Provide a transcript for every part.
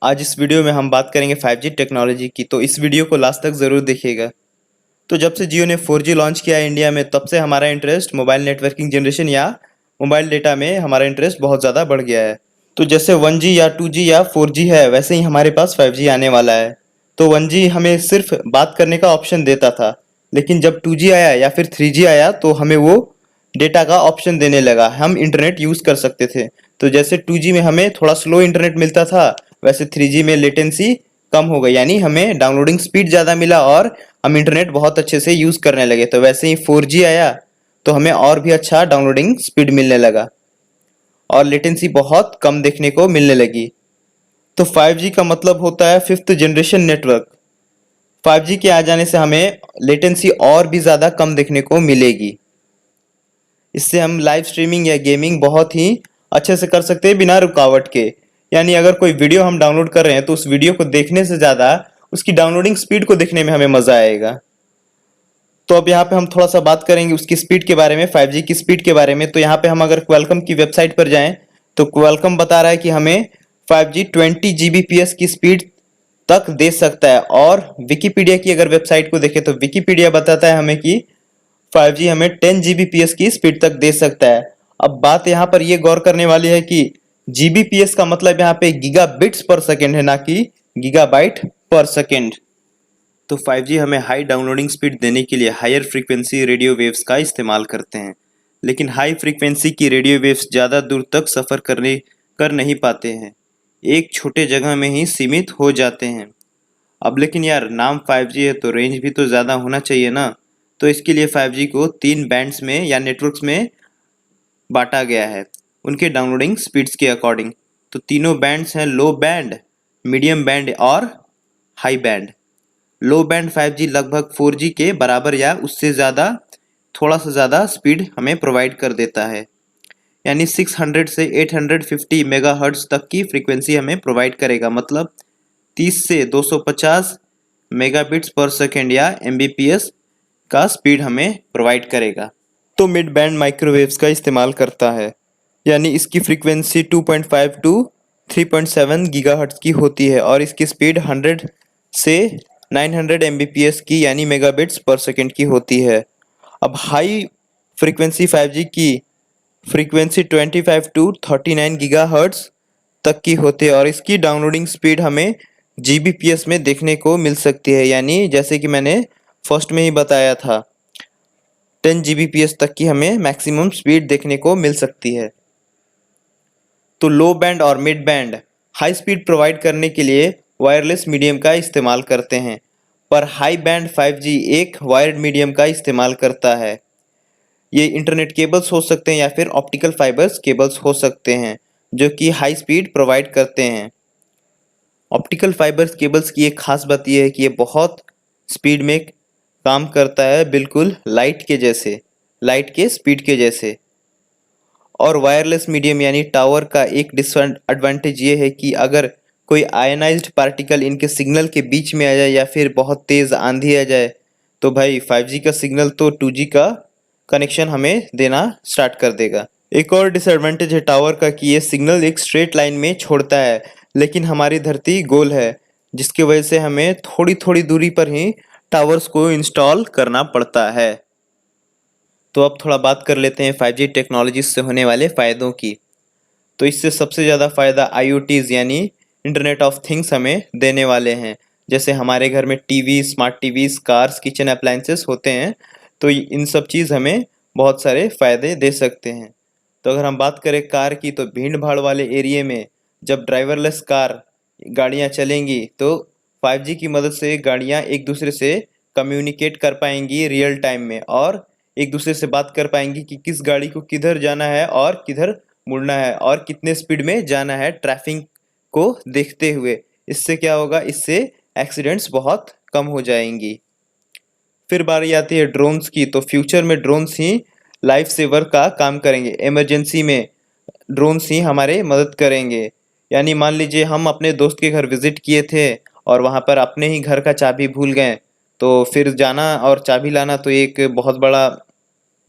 आज इस वीडियो में हम बात करेंगे 5G टेक्नोलॉजी की, तो इस वीडियो को लास्ट तक ज़रूर देखिएगा। तो जब से जियो ने 4G लॉन्च किया है इंडिया में, तब से हमारा इंटरेस्ट मोबाइल नेटवर्किंग जनरेशन या मोबाइल डेटा में हमारा इंटरेस्ट बहुत ज़्यादा बढ़ गया है। तो जैसे 1G या 2G या 4G है, वैसे ही हमारे पास 5G आने वाला है। तो 1G हमें सिर्फ बात करने का ऑप्शन देता था, लेकिन जब 2G आया या फिर 3G आया तो हमें वो डेटा का ऑप्शन देने लगा, हम इंटरनेट यूज़ कर सकते थे। तो जैसे 2G में हमें थोड़ा स्लो इंटरनेट मिलता था, वैसे 3G में लेटेंसी कम हो गई, यानी हमें डाउनलोडिंग स्पीड ज़्यादा मिला और हम इंटरनेट बहुत अच्छे से यूज़ करने लगे। तो वैसे ही 4G आया तो हमें और भी अच्छा डाउनलोडिंग स्पीड मिलने लगा और लेटेंसी बहुत कम देखने को मिलने लगी। तो 5G का मतलब होता है फिफ्थ जनरेशन नेटवर्क। 5G के आ जाने से हमें लेटेंसी और भी ज़्यादा कम देखने को मिलेगी। इससे हम लाइव स्ट्रीमिंग या गेमिंग बहुत ही अच्छे से कर सकते हैं बिना रुकावट के। यानी अगर कोई वीडियो हम डाउनलोड कर रहे हैं तो उस वीडियो को देखने से ज़्यादा उसकी डाउनलोडिंग स्पीड को देखने में हमें मज़ा आएगा। तो अब यहाँ पे हम थोड़ा सा बात करेंगे उसकी स्पीड के बारे में, 5G की स्पीड के बारे में। तो यहाँ पे हम अगर क्वालकॉम की वेबसाइट पर जाएं तो क्वालकॉम बता रहा है कि हमें 5G 20 Gbps की स्पीड तक दे सकता है। और विकिपीडिया की अगर वेबसाइट को देखें तो विकिपीडिया बताता है हमें कि 5G हमें 10 Gbps की स्पीड तक दे सकता है। अब बात यहाँ पर यह गौर करने वाली है कि Gbps का मतलब यहाँ पे गीगाबिट्स पर सेकेंड है, ना कि गीगाबाइट पर सेकेंड। तो 5G हमें हाई डाउनलोडिंग स्पीड देने के लिए हायर फ्रीक्वेंसी रेडियो वेव्स का इस्तेमाल करते हैं, लेकिन हाई फ्रीक्वेंसी की रेडियो वेव्स ज़्यादा दूर तक सफ़र कर नहीं पाते हैं, एक छोटे जगह में ही सीमित हो जाते हैं। अब लेकिन यार, नाम 5G है तो रेंज भी तो ज़्यादा होना चाहिए ना। तो इसके लिए 5G को 3 बैंड्स में या नेटवर्क्स में बांटा गया है उनके डाउनलोडिंग स्पीड्स के अकॉर्डिंग। तो तीनों बैंड्स हैं लो बैंड, मीडियम बैंड और हाई बैंड। लो बैंड 5G लगभग 4G के बराबर या उससे ज़्यादा, थोड़ा सा ज़्यादा स्पीड हमें प्रोवाइड कर देता है, यानी 600 से 850 मेगाहर्ट्ज़ तक की फ्रीक्वेंसी हमें प्रोवाइड करेगा। मतलब 30 से 250 मेगाबिट्स पर सेकेंड या एमबीपीएस का स्पीड हमें प्रोवाइड करेगा। तो मिड बैंड माइक्रोवेव्स का इस्तेमाल करता है, यानी इसकी फ्रीक्वेंसी 2.5 टू 3.7 गीगाहर्ट्ज़ की होती है और इसकी स्पीड 100 से 900 एमबीपीएस की यानी मेगाबिट्स पर सेकेंड की होती है। अब हाई फ्रीक्वेंसी 5G की फ्रीक्वेंसी 25 टू 39 गीगाहर्ट्ज़ तक की होती है और इसकी डाउनलोडिंग स्पीड हमें जीबीपीएस में देखने को मिल सकती है, यानी जैसे कि मैंने फर्स्ट में ही बताया था 10 Gbps तक की हमें मैक्सिमम स्पीड देखने को मिल सकती है। तो लो बैंड और mid band high speed provide करने के लिए वायरलेस मीडियम का इस्तेमाल करते हैं, पर हाई बैंड 5G एक वायर्ड मीडियम का इस्तेमाल करता है। ये इंटरनेट केबल्स हो सकते हैं या फिर ऑप्टिकल फाइबर्स केबल्स हो सकते हैं जो कि हाई स्पीड प्रोवाइड करते हैं। ऑप्टिकल फाइबर्स केबल्स की एक खास बात यह है कि ये बहुत स्पीड में काम करता है, बिल्कुल लाइट के जैसे, लाइट के स्पीड के जैसे। और वायरलेस मीडियम यानी टावर का एक डिसएडवांटेज ये है कि अगर कोई आयनाइज्ड पार्टिकल इनके सिग्नल के बीच में आ जाए या फिर बहुत तेज़ आंधी आ जाए तो भाई 5G का सिग्नल तो 2G का कनेक्शन हमें देना स्टार्ट कर देगा। एक और डिसएडवांटेज है टावर का कि ये सिग्नल एक स्ट्रेट लाइन में छोड़ता है, लेकिन हमारी धरती गोल है, जिसकी वजह से हमें थोड़ी थोड़ी दूरी पर ही टावर्स को इंस्टॉल करना पड़ता है। तो अब थोड़ा बात कर लेते हैं 5G टेक्नोलॉजी से होने वाले फ़ायदों की। तो इससे सबसे ज़्यादा फ़ायदा IoTs यानी इंटरनेट ऑफ थिंग्स हमें देने वाले हैं। जैसे हमारे घर में TV, smart TVs, cars, kitchen appliances होते हैं, तो इन सब चीज़ हमें बहुत सारे फ़ायदे दे सकते हैं। तो अगर हम बात करें कार की, तो भीड़ भाड़ वाले एरिए में जब ड्राइवरलेस कार गाड़ियाँ चलेंगी तो 5G की मदद से गाड़ियाँ एक दूसरे से कम्युनिकेट कर पाएंगी रियल टाइम में और एक दूसरे से बात कर पाएंगी कि किस गाड़ी को किधर जाना है और किधर मुड़ना है और कितने स्पीड में जाना है, ट्रैफिक को देखते हुए। इससे क्या होगा, इससे एक्सीडेंट्स बहुत कम हो जाएंगी। फिर बारी आती है ड्रोन्स की। तो फ्यूचर में ड्रोन्स ही लाइफ सेवर का काम करेंगे, इमरजेंसी में ड्रोन्स ही हमारे मदद करेंगे। यानी मान लीजिए हम अपने दोस्त के घर विजिट किए थे और वहाँ पर अपने ही घर का चाबी भूल गए, तो फिर जाना और चाबी लाना तो एक बहुत बड़ा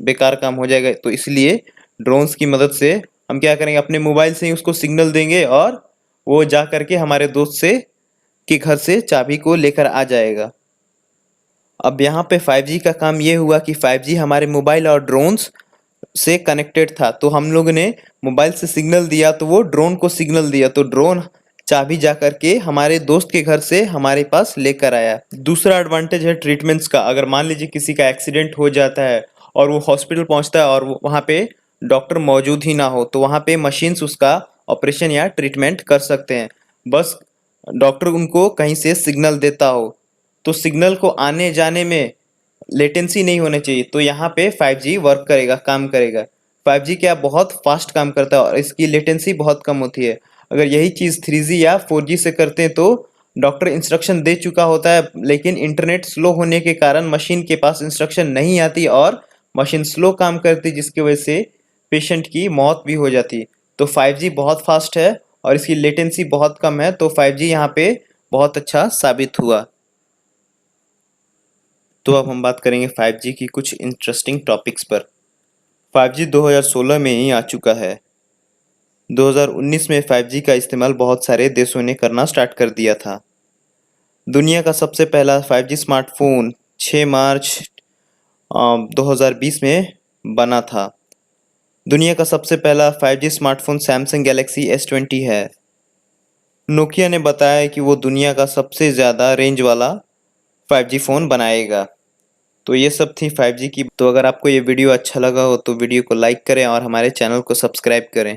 बेकार काम हो जाएगा। तो इसलिए ड्रोन्स की मदद से हम क्या करेंगे, अपने मोबाइल से ही उसको सिग्नल देंगे और वो जा करके हमारे दोस्त से के घर से चाबी को लेकर आ जाएगा। अब यहाँ पे 5G का काम ये हुआ कि 5G हमारे मोबाइल और ड्रोन्स से कनेक्टेड था, तो हम लोग ने मोबाइल से सिग्नल दिया तो वो ड्रोन को सिग्नल दिया, तो ड्रोन चाबी जा करके हमारे दोस्त के घर से हमारे पास लेकर आया। दूसरा एडवांटेज है ट्रीटमेंट्स का। अगर मान लीजिए किसी का एक्सीडेंट हो जाता है और वो हॉस्पिटल पहुंचता है और वहाँ पे डॉक्टर मौजूद ही ना हो, तो वहाँ पे मशीन्स उसका ऑपरेशन या ट्रीटमेंट कर सकते हैं। बस डॉक्टर उनको कहीं से सिग्नल देता हो, तो सिग्नल को आने जाने में लेटेंसी नहीं होने चाहिए, तो यहाँ पे 5G वर्क करेगा, काम करेगा। 5G क्या बहुत फास्ट काम करता है और इसकी लेटेंसी बहुत कम होती है। अगर यही चीज़ 3G या 4G से करते हैं तो डॉक्टर इंस्ट्रक्शन दे चुका होता है, लेकिन इंटरनेट स्लो होने के कारण मशीन के पास इंस्ट्रक्शन नहीं आती और मशीन स्लो काम करती, जिसकी वजह से पेशेंट की मौत भी हो जाती। तो 5G बहुत फास्ट है और इसकी लेटेंसी बहुत कम है, तो 5G यहाँ पे बहुत अच्छा साबित हुआ। तो अब हम बात करेंगे 5G की कुछ इंटरेस्टिंग टॉपिक्स पर। 5G 2016 में ही आ चुका है। 2019 में 5G का इस्तेमाल बहुत सारे देशों ने करना स्टार्ट कर दिया था। दुनिया का सबसे पहला 5G स्मार्टफोन 6 मार्च 2020 में बना था। दुनिया का सबसे पहला 5G smartphone Samsung Galaxy S20 है। नोकिया ने बताया कि वो दुनिया का सबसे ज़्यादा रेंज वाला 5G फ़ोन बनाएगा। तो ये सब थी 5G की। तो अगर आपको ये वीडियो अच्छा लगा हो तो वीडियो को लाइक करें और हमारे चैनल को सब्सक्राइब करें।